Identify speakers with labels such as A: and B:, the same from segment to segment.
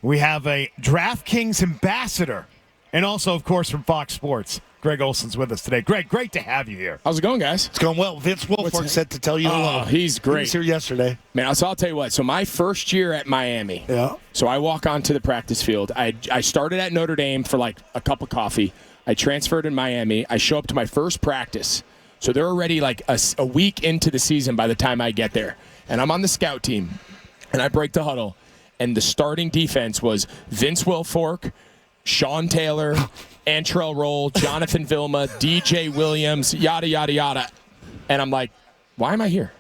A: we have a DraftKings ambassador, and also, of course, from Fox Sports. Greg Olson's with us today. Greg, great to have you here.
B: How's it going, guys?
C: It's going well. Vince Wilfork said to tell you hello.
B: He's great.
C: He was here yesterday.
B: Man, so I'll tell you what. So my first year at Miami.
C: Yeah.
B: So I walk onto the practice field. I started at Notre Dame for like a cup of coffee. I transferred in Miami. I show up to my first practice. So they're already like a week into the season by the time I get there. And I'm on the scout team. And I break the huddle. And the starting defense was Vince Wilfork, Sean Taylor, Antrell Roll, Jonathan Vilma, DJ Williams, yada, yada, yada. And I'm like, why am I here?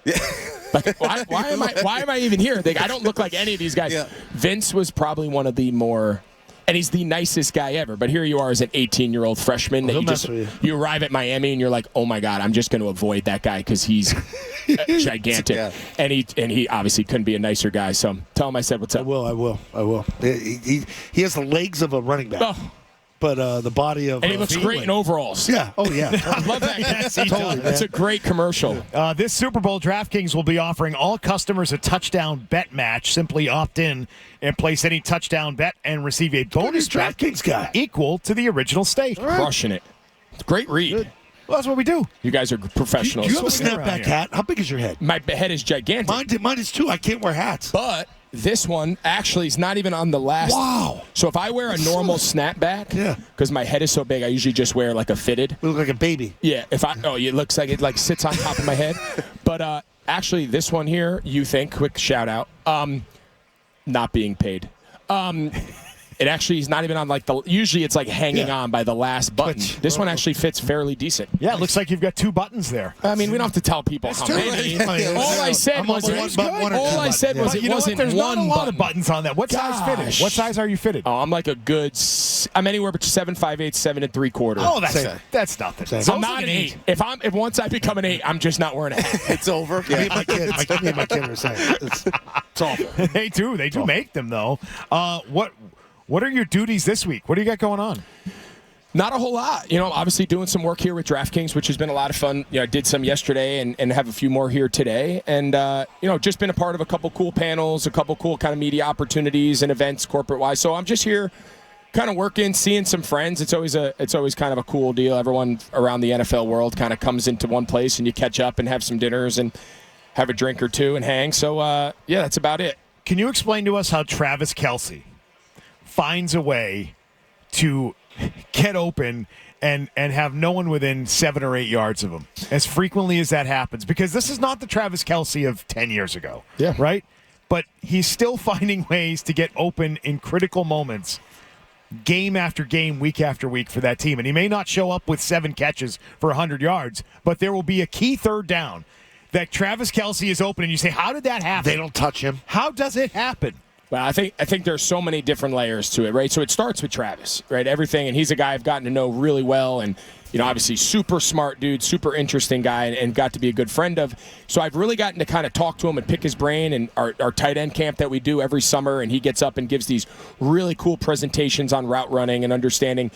B: Like, why am I even here? I don't look like any of these guys. Yeah. Vince was probably one of the more, and he's the nicest guy ever. But here you are as an 18-year-old freshman that you arrive at Miami and you're like, oh my God, I'm just going to avoid that guy because he's gigantic. Yeah. And he obviously couldn't be a nicer guy. So tell him I said what's up.
C: I will. He has the legs of a running back. Oh. But the body of...
B: And he looks great in overalls.
C: Yeah. Oh, yeah.
B: I love that. Yes, totally, that's a great commercial.
A: This Super Bowl, DraftKings will be offering all customers a touchdown bet match. Simply opt in and place any touchdown bet and receive a bonus
C: DraftKings guy
A: equal to the original stake.
B: Right. Crushing it. Great read.
A: Good. Well, that's what we do.
B: You guys are professionals.
C: Do you have a snapback hat? How big is your head?
B: My head is gigantic.
C: Mine is too. I can't wear hats.
B: But this one actually is not even on the last.
C: Wow.
B: So if I wear a normal snapback, because my head is so big, I usually just wear like a fitted.
C: You look like a baby.
B: Yeah. It looks like it like sits on top of my head. But actually, this one here, quick shout out, not being paid. It actually is not even on usually it's like hanging on by the last button. This one actually fits fairly decent.
A: Yeah, it looks like you've got 2 buttons there.
B: I mean, we don't have to tell people how many. All I said was it wasn't
A: there's
B: one
A: not a lot
B: button.
A: of buttons on that. What size fitted? What size are you fitted?
B: Oh, I'm like I'm anywhere between 7 5/8, 7 3/4.
A: Oh, that's nothing.
B: I'm not an 8. If once I become an 8, I'm just not wearing a hat.
C: It's over. Yeah. Me and my kid are saying it's over.
A: They do make them though. What are your duties this week? What do you got going on?
B: Not a whole lot. Obviously doing some work here with DraftKings, which has been a lot of fun. I did some yesterday and have a few more here today. And, just been a part of a couple cool panels, a couple cool kind of media opportunities and events corporate-wise. So I'm just here kind of working, seeing some friends. It's always kind of a cool deal. Everyone around the NFL world kind of comes into one place and you catch up and have some dinners and have a drink or two and hang. So, that's about it.
A: Can you explain to us how Travis Kelce finds a way to get open and have no one within 7 or 8 yards of him as frequently as that happens? Because this is not the Travis Kelce of 10 years ago, right? But he's still finding ways to get open in critical moments, game after game, week after week for that team. And he may not show up with 7 catches for 100 yards, but there will be a key third down that Travis Kelce is open, and you say, how did that happen?
C: They don't touch him.
A: How does it happen?
B: Well, I think there's so many different layers to it, right? So it starts with Travis, right? Everything, and he's a guy I've gotten to know really well, and obviously super smart dude, super interesting guy, and got to be a good friend of. So I've really gotten to kind of talk to him and pick his brain, and our tight end camp that we do every summer, and he gets up and gives these really cool presentations on route running and understanding.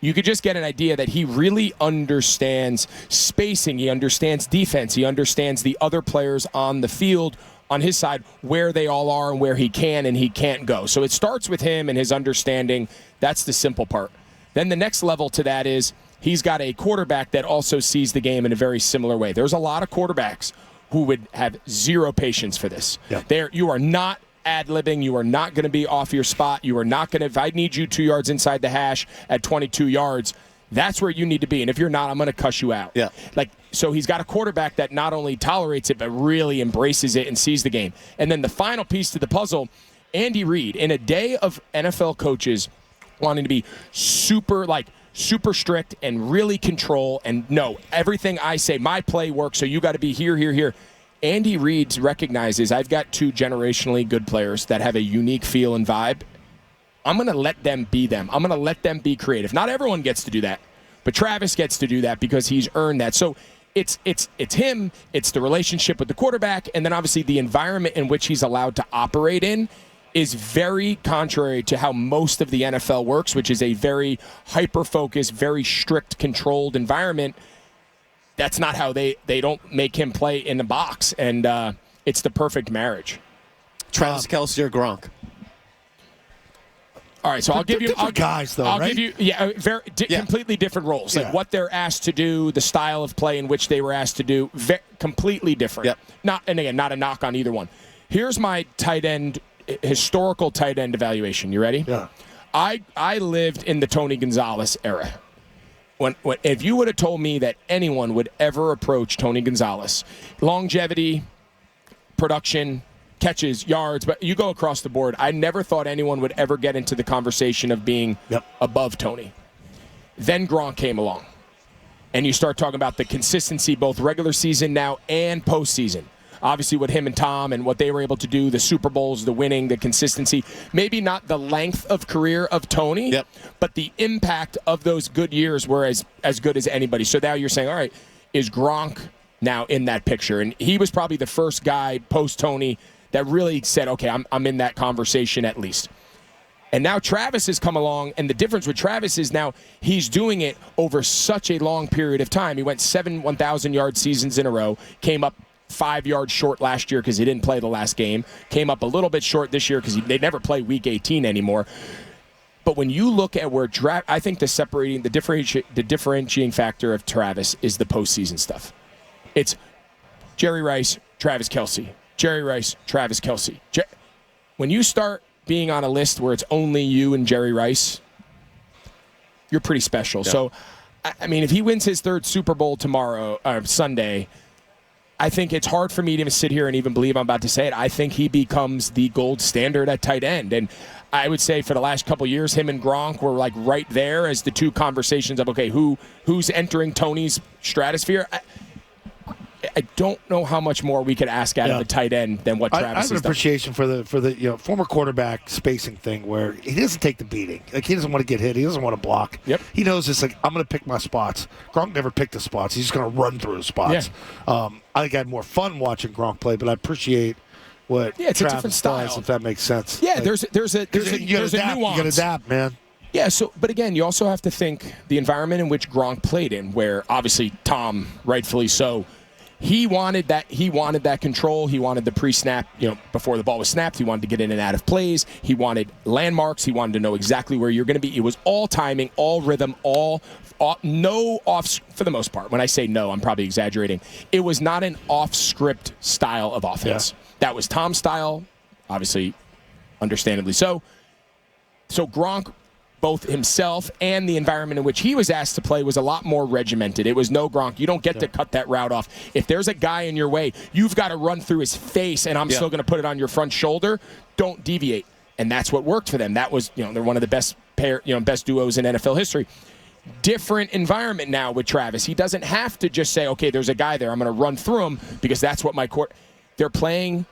B: You could just get an idea that he really understands spacing, he understands defense, he understands the other players on the field on his side, where they all are and where he can and he can't go. So it starts with him and his understanding. That's the simple part. Then the next level to that is he's got a quarterback that also sees the game in a very similar way. There's a lot of quarterbacks who would have zero patience for this. Yeah. You are not ad-libbing. You are not going to be off your spot. You are not going to, if I need you 2 yards inside the hash at 22 yards, that's where you need to be. And if you're not, I'm going to cuss you out.
C: Yeah.
B: So he's got a quarterback that not only tolerates it, but really embraces it and sees the game. And then the final piece to the puzzle, Andy Reid, in a day of NFL coaches wanting to be super strict and really control and no, everything I say, my play works, so you got to be here, here, here. Andy Reid recognizes I've got 2 generationally good players that have a unique feel and vibe. I'm going to let them be them. I'm going to let them be creative. Not everyone gets to do that, but Travis gets to do that because he's earned that. So it's him, it's the relationship with the quarterback, and then obviously the environment in which he's allowed to operate in is very contrary to how most of the NFL works, which is a very hyper-focused, very strict, controlled environment. That's not how they don't make him play in the box, and it's the perfect marriage.
D: Travis Kelce or Gronk?
B: All right, so I'll give you
C: different guys, though,
B: I'll
C: right?
B: give you completely different roles. Like what they're asked to do, the style of play in which they were asked to do, completely different.
C: Yep.
B: Not a knock on either one. Here's my historical tight end evaluation. You ready?
C: Yeah.
B: I lived in the Tony Gonzalez era. If you would have told me that anyone would ever approach Tony Gonzalez, longevity, production, catches, yards, but you go across the board, I never thought anyone would ever get into the conversation of being above Tony. Then Gronk came along, and you start talking about the consistency, both regular season now and postseason. Obviously, with him and Tom and what they were able to do, the Super Bowls, the winning, the consistency, maybe not the length of career of Tony, but the impact of those good years were as good as anybody. So now you're saying, all right, is Gronk now in that picture? And he was probably the first guy post-Tony that really said, okay, I'm in that conversation at least. And now Travis has come along, and the difference with Travis is now he's doing it over such a long period of time. He went 7 1,000-yard seasons in a row, came up 5 yards short last year because he didn't play the last game, came up a little bit short this year because they never play Week 18 anymore. But when you look at where I think the differentiating factor of Travis is the postseason stuff. It's Jerry Rice, Travis Kelce. Jerry Rice, Travis Kelce. When you start being on a list where it's only you and Jerry Rice, you're pretty special. Yeah. So, I mean, if he wins his 3rd Super Bowl Sunday, I think it's hard for me to even sit here and even believe I'm about to say it. I think he becomes the gold standard at tight end. And I would say for the last couple of years, him and Gronk were like right there as the two conversations of, okay, who's entering Tony's stratosphere? I don't know how much more we could ask out of a tight end than what Travis has done.
C: I have an appreciation for the former quarterback spacing thing where he doesn't take the beating. Like, he doesn't want to get hit. He doesn't want to block.
B: Yep.
C: He knows it's like, I'm going to pick my spots. Gronk never picked the spots. He's just going to run through the spots. Yeah. I think I had more fun watching Gronk play, but I appreciate what
B: it's
C: Travis
B: a different style.
C: does, if that makes sense.
B: Yeah,
C: like,
B: there's a nuance.
C: You got to adapt, man.
B: Yeah, but again, you also have to think the environment in which Gronk played in, where obviously Tom, rightfully so, he wanted that control. He wanted the pre-snap, before the ball was snapped. He wanted to get in and out of plays. He wanted landmarks. He wanted to know exactly where you're going to be. It was all timing, all rhythm, no off, for the most part. When I say no, I'm probably exaggerating. It was not an off-script style of offense. Yeah. That was Tom's style, obviously, understandably so. So Gronk, both himself and the environment in which he was asked to play, was a lot more regimented. It was no Gronk. You don't get to cut that route off. If there's a guy in your way, you've got to run through his face, and I'm still going to put it on your front shoulder. Don't deviate. And that's what worked for them. That was, they're one of the best best duos in NFL history. Different environment now with Travis. He doesn't have to just say, okay, there's a guy there, I'm going to run through him because that's what my court. They're playing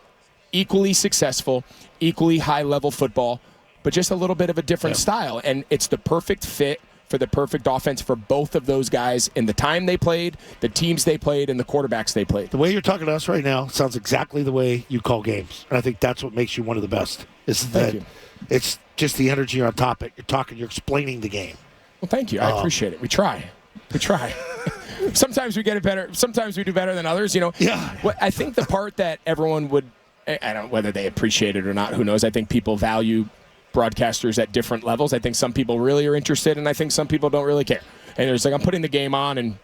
B: equally successful, equally high-level football, but just a little bit of a different style. And it's the perfect fit for the perfect offense for both of those guys in the time they played, the teams they played, and the quarterbacks they played.
C: The way you're talking to us right now sounds exactly the way you call games. And I think that's what makes you one of the best. It's just the energy on top of it. You're talking, you're explaining the game.
B: Well, thank you. I appreciate it. We try. Sometimes we get it better. Sometimes we do better than others,
C: Yeah.
B: I think the part that everyone would, I don't know whether they appreciate it or not, who knows. I think people value broadcasters at different levels. I think some people really are interested, and I think some people don't really care. And there's like, I'm putting the game on, and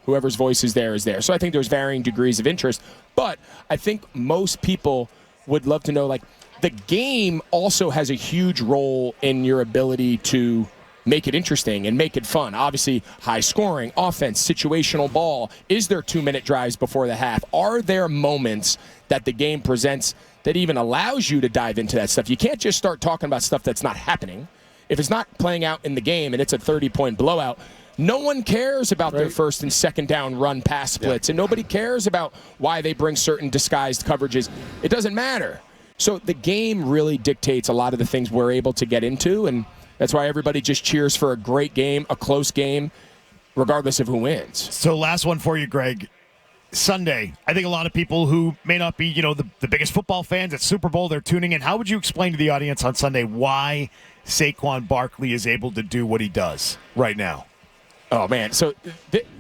B: whoever's voice is there is there. So I think there's varying degrees of interest. But I think most people would love to know, like, the game also has a huge role in your ability to make it interesting and make it fun. Obviously, high scoring, offense, situational ball. Is there 2-minute drives before the half? Are there moments that the game presents that even allows you to dive into that stuff? You can't just start talking about stuff that's not happening. If it's not playing out in the game and it's a 30-point blowout, no one cares about their first and second down run pass splits, and nobody cares about why they bring certain disguised coverages. It doesn't matter. So the game really dictates a lot of the things we're able to get into, and that's why everybody just cheers for a great game, a close game, regardless of who wins.
A: So last one for you, Greg. Sunday, I think a lot of people who may not be, the biggest football fans at Super Bowl, they're tuning in. How would you explain to the audience on Sunday why Saquon Barkley is able to do what he does right now?
B: Oh, man. So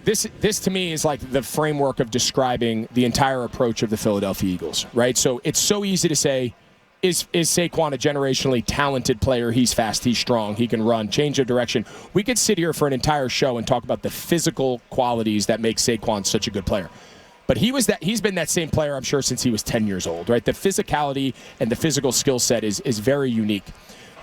B: this to me is like the framework of describing the entire approach of the Philadelphia Eagles, right? So it's so easy to say, Is Saquon a generationally talented player? He's fast, he's strong, he can run, change of direction. We could sit here for an entire show and talk about the physical qualities that make Saquon such a good player. But he's been that same player, I'm sure, since he was 10 years old, right? The physicality and the physical skill set is very unique.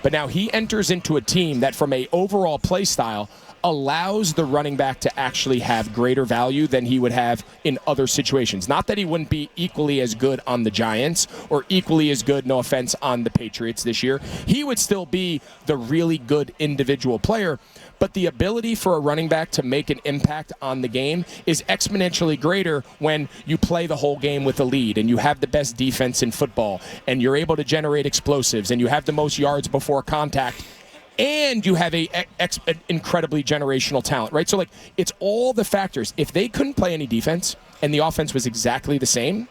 B: But now he enters into a team that, from a overall play style, allows the running back to actually have greater value than he would have in other situations. Not that he wouldn't be equally as good on the Giants or equally as good, no offense, on the Patriots this year. He would still be the really good individual player, but the ability for a running back to make an impact on the game is exponentially greater when you play the whole game with a lead and you have the best defense in football and you're able to generate explosives and you have the most yards before contact and you have an incredibly generational talent, right? So, like, it's all the factors. If they couldn't play any defense and the offense was exactly the same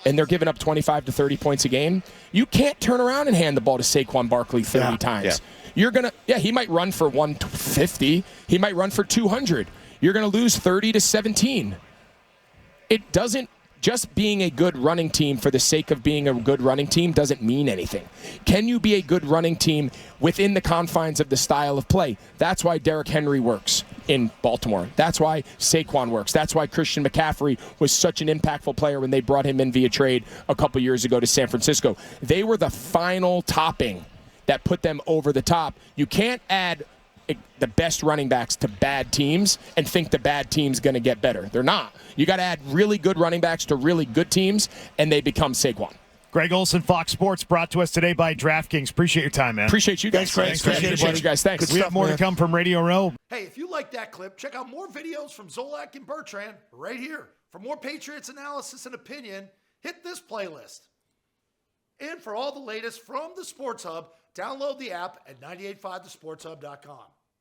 B: and they're giving up 25 to 30 points a game, you can't turn around and hand the ball to Saquon Barkley 30 times. Yeah. You're going to, he might run for 150. He might run for 200. You're going to lose 30 to 17. It doesn't, just being a good running team for the sake of being a good running team doesn't mean anything. Can you be a good running team within the confines of the style of play? That's why Derrick Henry works in Baltimore. That's why Saquon works. That's why Christian McCaffrey was such an impactful player when they brought him in via trade a couple years ago to San Francisco. They were the final topping that put them over the top. You can't add the best running backs to bad teams and think the bad team's going to get better. They're not. You got to add really good running backs to really good teams, and they become Saquon.
A: Greg Olson, Fox Sports, brought to us today by DraftKings. Appreciate your time, man.
B: Appreciate you guys.
C: Thanks, Greg.
B: Appreciate you guys. Thanks.
A: We have more to come from Radio Row.
D: Hey, if you like that clip, check out more videos from Zolak and Bertrand right here. For more Patriots analysis and opinion, hit this playlist. And for all the latest from the Sports Hub, download the app at 985thesportshub.com.